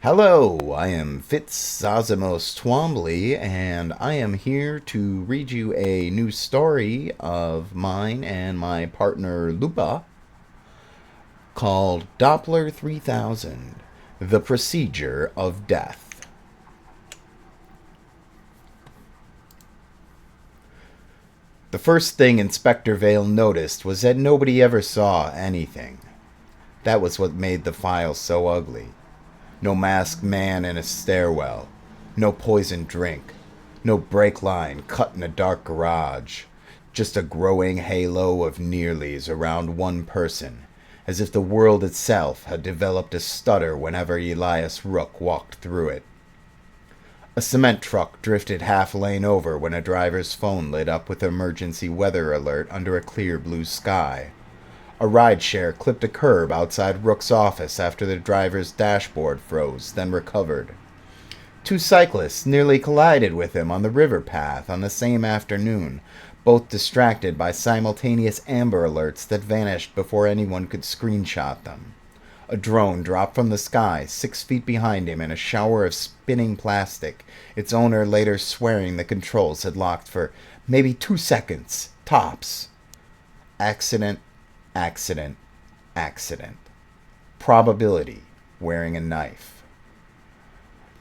Hello, I am Fitz Zosimos Twombly, and I am here to read you a new story of mine and my partner Lupa called Doppler 3000, The Procedure of Death. The first thing Inspector Vale noticed was that nobody ever saw anything. That was what made the file so ugly. No masked man in a stairwell. No poisoned drink. No brake line cut in a dark garage. Just a growing halo of nearlies around one person, as if the world itself had developed a stutter whenever Elias Rook walked through it. A cement truck drifted half lane over when a driver's phone lit up with emergency weather alert under a clear blue sky. A rideshare clipped a curb outside Rook's office after the driver's dashboard froze, then recovered. Two cyclists nearly collided with him on the river path on the same afternoon, both distracted by simultaneous Amber Alerts that vanished before anyone could screenshot them. A drone dropped from the sky 6 feet behind him in a shower of spinning plastic, its owner later swearing the controls had locked for maybe 2 seconds, tops. Accident. Accident. Accident. Probability. Wearing a knife.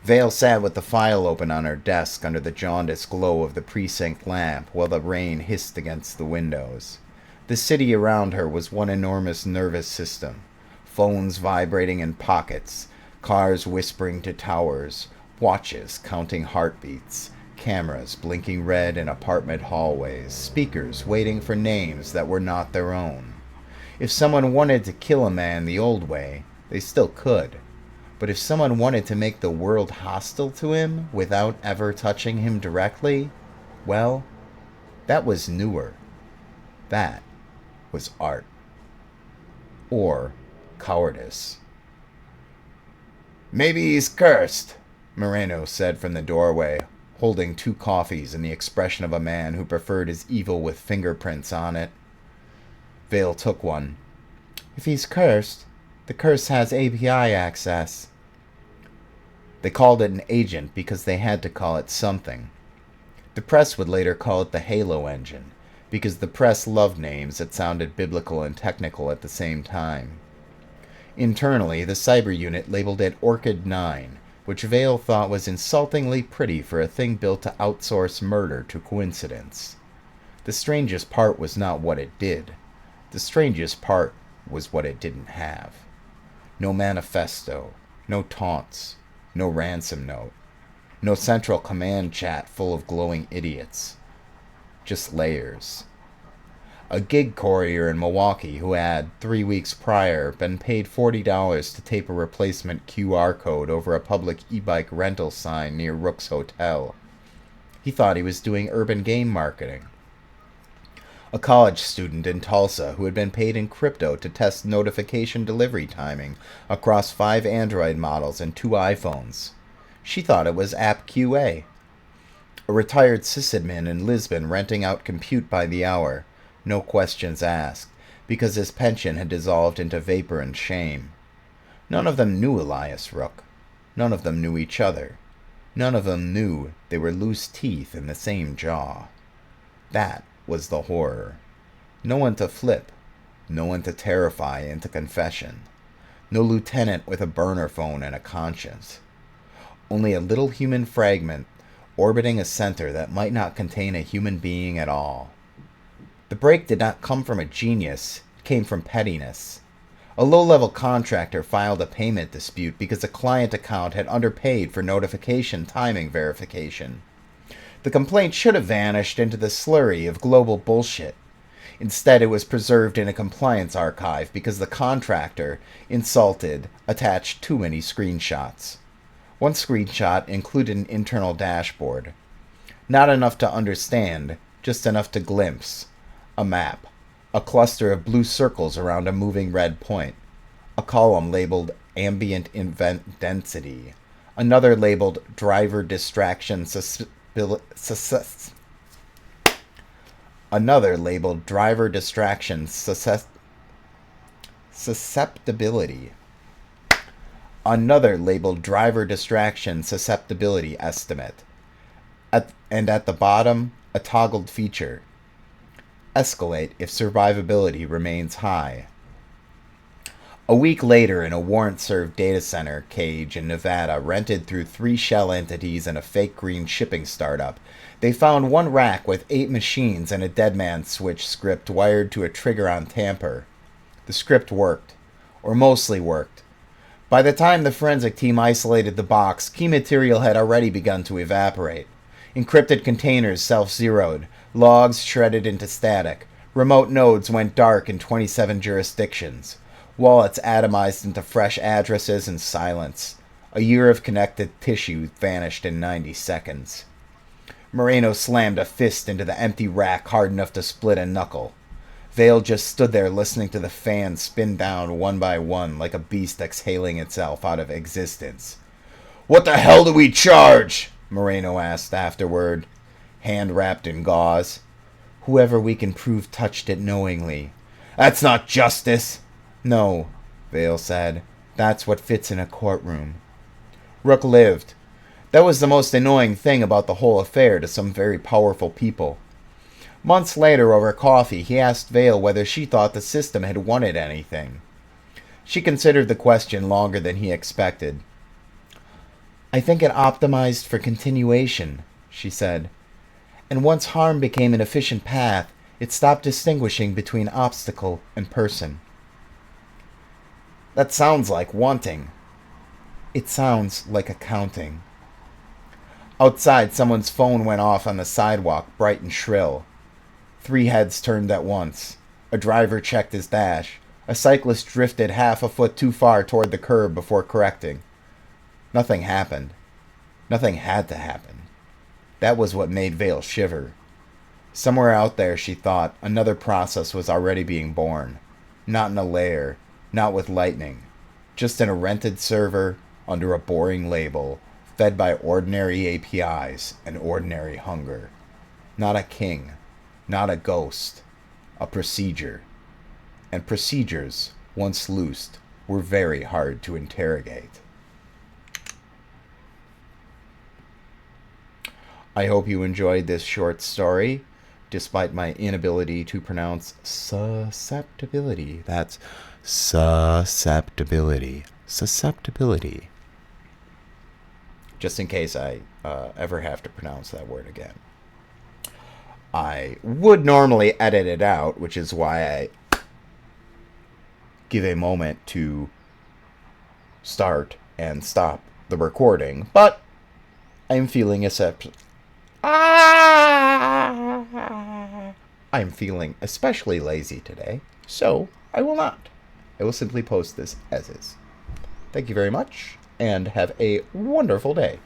Vale sat with the file open on her desk under the jaundiced glow of the precinct lamp while the rain hissed against the windows. The city around her was one enormous nervous system. Phones vibrating in pockets, cars whispering to towers, watches counting heartbeats, cameras blinking red in apartment hallways, speakers waiting for names that were not their own. If someone wanted to kill a man the old way, they still could. But if someone wanted to make the world hostile to him without ever touching him directly, well, that was newer. That was art. Or cowardice. "Maybe he's cursed," Moreno said from the doorway, holding 2 coffees and the expression of a man who preferred his evil with fingerprints on it. Vale took one. "If he's cursed, the curse has API access." They called it an agent because they had to call it something. The press would later call it the Halo engine, because the press loved names that sounded biblical and technical at the same time. Internally, the cyber unit labeled it ORCHID-9, which Vale thought was insultingly pretty for a thing built to outsource murder to coincidence. The strangest part was not what it did. The strangest part was what it didn't have. No manifesto, no taunts, no ransom note, no central command chat full of glowing idiots. Just layers. A gig courier in Milwaukee who had, 3 weeks prior, been paid $40 to tape a replacement QR code over a public e-bike rental sign near Rook's Hotel. He thought he was doing urban game marketing. A college student in Tulsa who had been paid in crypto to test notification delivery timing across 5 Android models and 2 iPhones. She thought it was App QA. A retired sysadmin in Lisbon renting out compute by the hour, no questions asked, because his pension had dissolved into vapor and shame. None of them knew Elias Rook. None of them knew each other. None of them knew they were loose teeth in the same jaw. That was the horror. No one to flip. No one to terrify into confession. No lieutenant with a burner phone and a conscience. Only a little human fragment orbiting a center that might not contain a human being at all. The break did not come from a genius. It came from pettiness. A low-level contractor filed a payment dispute because a client account had underpaid for notification timing verification. The complaint should have vanished into the slurry of global bullshit. Instead, it was preserved in a compliance archive because the contractor, insulted, attached too many screenshots. One screenshot included an internal dashboard. Not enough to understand, just enough to glimpse. A map. A cluster of blue circles around a moving red point. A column labeled ambient event density. Another labeled driver distraction Another labeled driver distraction susceptibility. another labeled driver distraction susceptibility estimate. And at the bottom, a toggled feature. Escalate if survivability remains high. A week later, in a warrant-served data center cage in Nevada rented through 3 shell entities and a fake green shipping startup, they found one rack with 8 machines and a deadman switch script wired to a trigger on tamper. The script worked, or mostly worked. By the time the forensic team isolated the box, key material had already begun to evaporate. Encrypted containers self-zeroed, logs shredded into static, remote nodes went dark in 27 jurisdictions. Wallets atomized into fresh addresses and silence. A year of connected tissue vanished in 90 seconds. Moreno slammed a fist into the empty rack hard enough to split a knuckle. Vale just stood there listening to the fans spin down one by one like a beast exhaling itself out of existence. "What the hell do we charge?" Moreno asked afterward, hand wrapped in gauze. "Whoever we can prove touched it knowingly." "That's not justice." "No," Vale said. "That's what fits in a courtroom." Rook lived. That was the most annoying thing about the whole affair to some very powerful people. Months later, over coffee, he asked Vale whether she thought the system had won it anything. She considered the question longer than he expected. "I think it optimized for continuation," she said. "And once harm became an efficient path, it stopped distinguishing between obstacle and person." "That sounds like wanting." "It sounds like accounting." Outside, someone's phone went off on the sidewalk, bright and shrill. 3 heads turned at once. A driver checked his dash. A cyclist drifted half a foot too far toward the curb before correcting. Nothing happened. Nothing had to happen. That was what made Vale shiver. Somewhere out there, she thought, another process was already being born. Not in a lair, not with lightning. Just in a rented server, under a boring label, fed by ordinary APIs and ordinary hunger. Not a king, not a ghost, a procedure. And procedures, once loosed, were very hard to interrogate. I hope you enjoyed this short story, despite my inability to pronounce susceptibility. That's susceptibility. Susceptibility. Just in case I ever have to pronounce that word again. I would normally edit it out, which is why I give a moment to start and stop the recording, but I'm feeling I'm feeling especially lazy today, so I will not. I will simply post this as is. Thank you very much, and have a wonderful day.